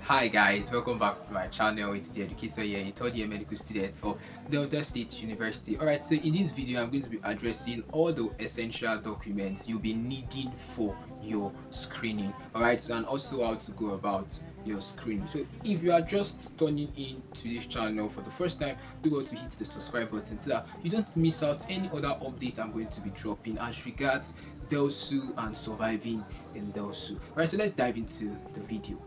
Hi guys, welcome back to my channel. It's the educator here, a third year medical student of Delta State University. Alright, so in this video I'm going to be addressing all the essential documents you'll be needing for your screening. Alright, and also how to go about your screening. So if you are just turning in to this channel for the first time, do go to hit the subscribe button so that you don't miss out any other updates I'm going to be dropping as regards DELSU and surviving in DELSU. Alright, so let's dive into the video.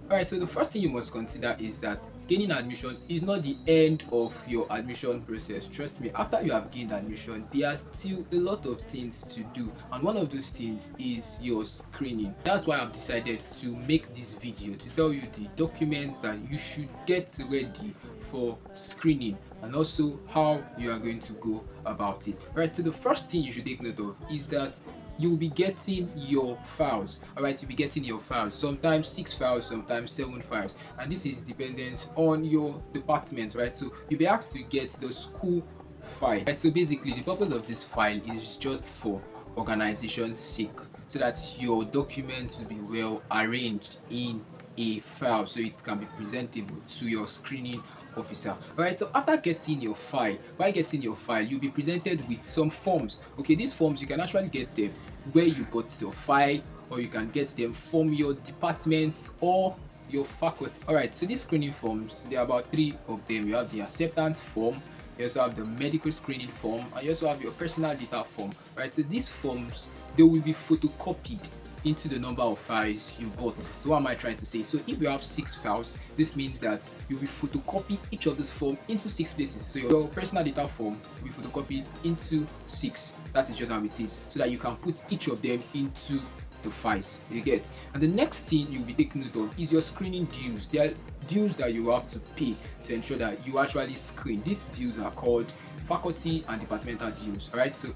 Alright, so the first thing you must consider is that gaining admission is not the end of your admission process. Trust me, after you have gained admission, there are still a lot of things to do, and one of those things is your screening. That's why I've decided to make this video to tell you the documents that you should get ready for screening and also how you are going to go about it. Alright, so the first thing you should take note of is that you'll be getting your files. Alright, you'll be getting your files, sometimes 6 files, sometimes 7 files, and this is dependent on your department, right? So you'll be asked to get the school file, right? So basically the purpose of this file is just for organization's sake, so that your documents will be well arranged in a file so it can be presentable to your screening officer. Alright, so after getting your file, by getting your file, you'll be presented with some forms. Okay, these forms you can actually get them where you bought your file, or you can get them from your department or your faculty. Alright, so these screening forms, there are about 3 of them. You have the acceptance form, you also have the medical screening form, and you also have your personal data form. Right, so these forms, they will be photocopied into the number of files you bought. So what am I trying to say? So if you have 6 files, this means that you will photocopy each of this form into 6 places. So your personal data form will be photocopied into 6. That is just how it is, so that you can put each of them into the files you get. And the next thing you'll be taking note of is your screening dues. There are dues that you have to pay to ensure that you actually screen. These dues are called faculty and departmental dues. Alright, so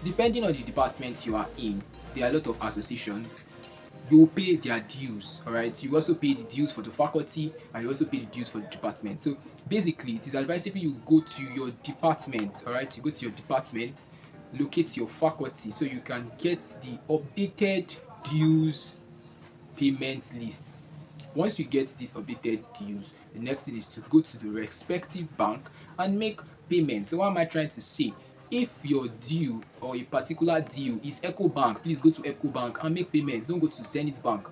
depending on the department you are in, there are a lot of associations. You pay their dues. Alright, you also pay the dues for the faculty, and you also pay the dues for the department. So basically it is advisable you go to your department. Alright, you go to your department, locate your faculty so you can get the updated dues payment list. Once you get this updated dues, the next thing is to go to the respective bank and make payment. So what am I trying to say? If your due or a particular due is Eco Bank, please go to Eco Bank and make payments. Don't go to Zenith Bank.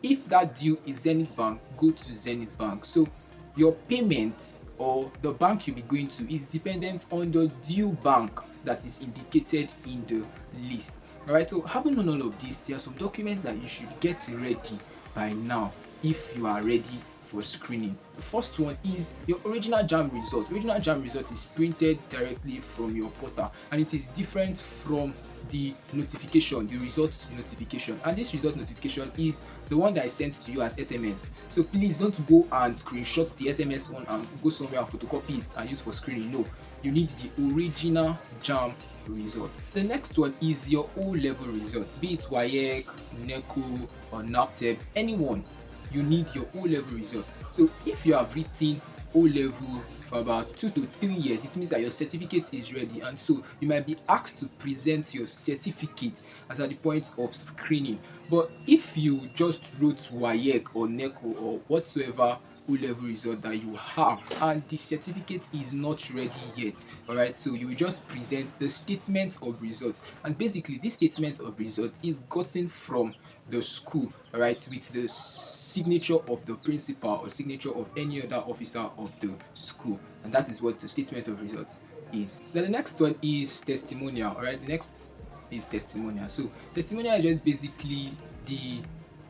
If that due is Zenith Bank, go to Zenith Bank. So your payment or the bank you'll be going to is dependent on the due bank that is indicated in the list. Alright, so having known all of this, there are some documents that you should get ready by now if you are ready for screening. The first one is your original JAMB result. Original JAMB result is printed directly from your portal, and it is different from the notification, the results notification. And this result notification is the one that is sent to you as SMS. So please don't go and screenshot the SMS one and go somewhere and photocopy it and use for screening. No, you need the original JAMB result. The next one is your O-level results, be it WAEC, NECO, or NAPTEP, anyone. You need your O-level results. So if you have written O-level for about 2 to 3 years, it means that your certificate is ready, and so you might be asked to present your certificate as at the point of screening. But if you just wrote WAEC or NECO or whatsoever O-level result that you have, and the certificate is not ready yet, alright, so you will just present the statement of results. And basically this statement of results is gotten from the school, alright, with the signature of the principal or signature of any other officer of the school, and that is what the statement of results is. Then the next one is testimonial. Alright, the next is testimonial. So testimonial is just basically the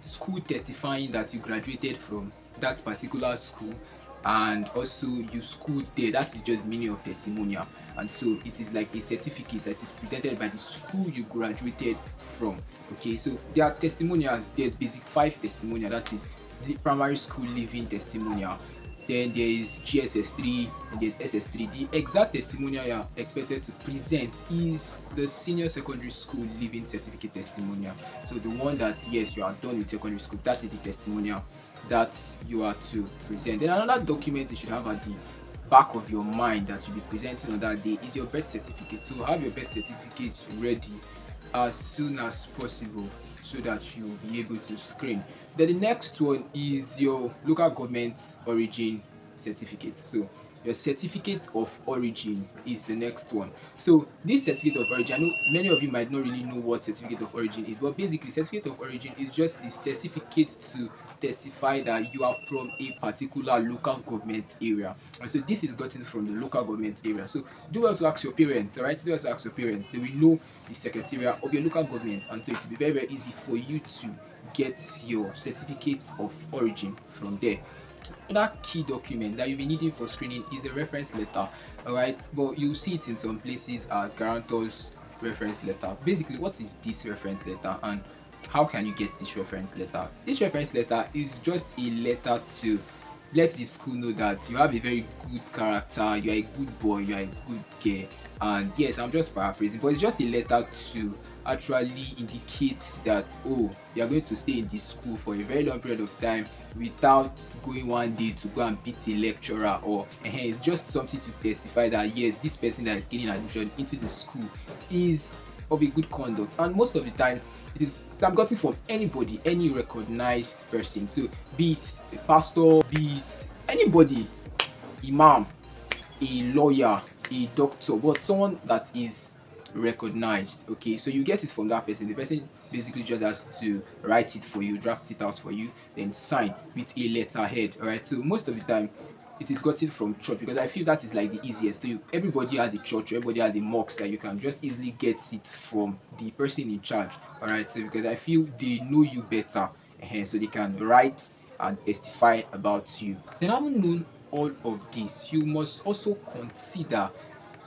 school testifying that you graduated from that particular school and also you schooled there. That is just the meaning of testimonial, and so it is like a certificate that is presented by the school you graduated from. Okay, so there are testimonials. There's basic 5 testimonial, that is the primary school leaving testimonial. Then there is GSS3 and there's SS3. The exact testimonial you are expected to present is the senior secondary school leaving certificate testimonial. So the one that, yes, you are done with secondary school, that is the testimonial that you are to present. Then another document you should have at the back of your mind that you'll be presenting on that day is your birth certificate. So have your birth certificate ready as soon as possible so that you'll be able to screen. Then the next one is your local government origin certificate. So your certificate of origin is the next one. So this certificate of origin, I know many of you might not really know what certificate of origin is, but basically certificate of origin is just the certificate to testify that you are from a particular local government area. And so this is gotten from the local government area. So do well to ask your parents, all right? Do well to ask your parents. They will know the secretariat of your local government, and so it will be very, very easy for you to get your certificate of origin from there. Another key document that you'll be needing for screening is the reference letter, all right? But you'll see it in some places as guarantor's reference letter. Basically, what is this reference letter, and how can you get this reference letter? This reference letter is just a letter to let the school know that you have a very good character, you are a good boy, you are a good girl. And yes, I'm just paraphrasing, but it's just a letter to actually indicate that, oh, you are going to stay in this school for a very long period of time without going one day to go and beat a lecturer, or it's just something to testify that yes, this person that is getting admission into the school is of a good conduct. And most of the time it is gotten from anybody, any recognized person. So be it a pastor, be it anybody, imam, a lawyer, a doctor, but someone that is recognized. Okay, so you get it from that person. The person basically just has to write it for you, draft it out for you, then sign with a letterhead. All right, so most of the time it is gotten from church, because I feel that is like the easiest. So everybody has a church, everybody has a mosque that you can just easily get it from the person in charge. All right, so because I feel they know you better, so they can write and testify about you. Then, having known all of this, you must also consider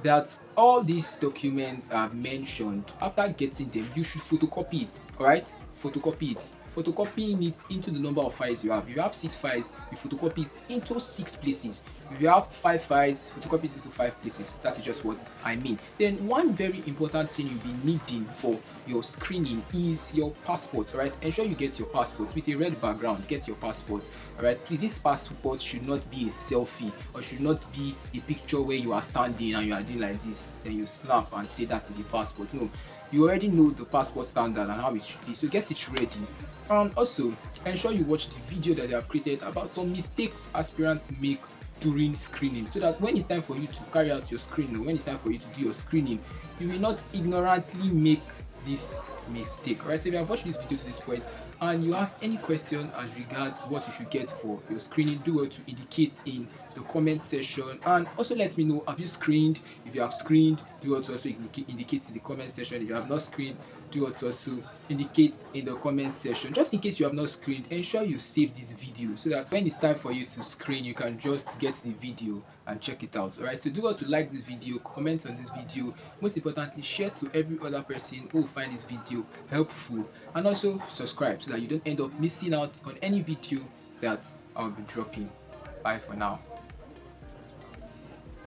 that all these documents I've mentioned, after getting them, you should photocopy it. All right, photocopy it. Photocopying it into the number of files you have. If you have 6 files, you photocopy it into 6 places. If you have 5 files, photocopy it into 5 places. That is just what I mean. Then one very important thing you'll be needing for your screening is your passport. All right, ensure you get your passport with a red background. Get your passport. All right, please, this passport should not be a selfie, or should not be a picture where you are standing and you are doing like this, then you snap and say that is the passport. No, you already know the passport standard and how it should be, so get it ready. And also ensure you watch the video that they have created about some mistakes aspirants make during screening, so that when it's time for you to carry out your screening, or when it's time for you to do your screening, you will not ignorantly make this mistake. Alright, so if you have watched this video to this point and you have any question as regards what you should get for your screening, do well to indicate in the comment section, and also let me know, have you screened? If you have screened, do well to also indicate in the comment section. If you have not screened, do well to also indicate in the comment section. Just in case you have not screened, ensure you save this video so that when it's time for you to screen, you can just get the video and check it out. Alright, so do well to like this video, comment on this video, most importantly share to every other person who will find this video helpful, and also subscribe so that you don't end up missing out on any video that I'll be dropping. Bye for now.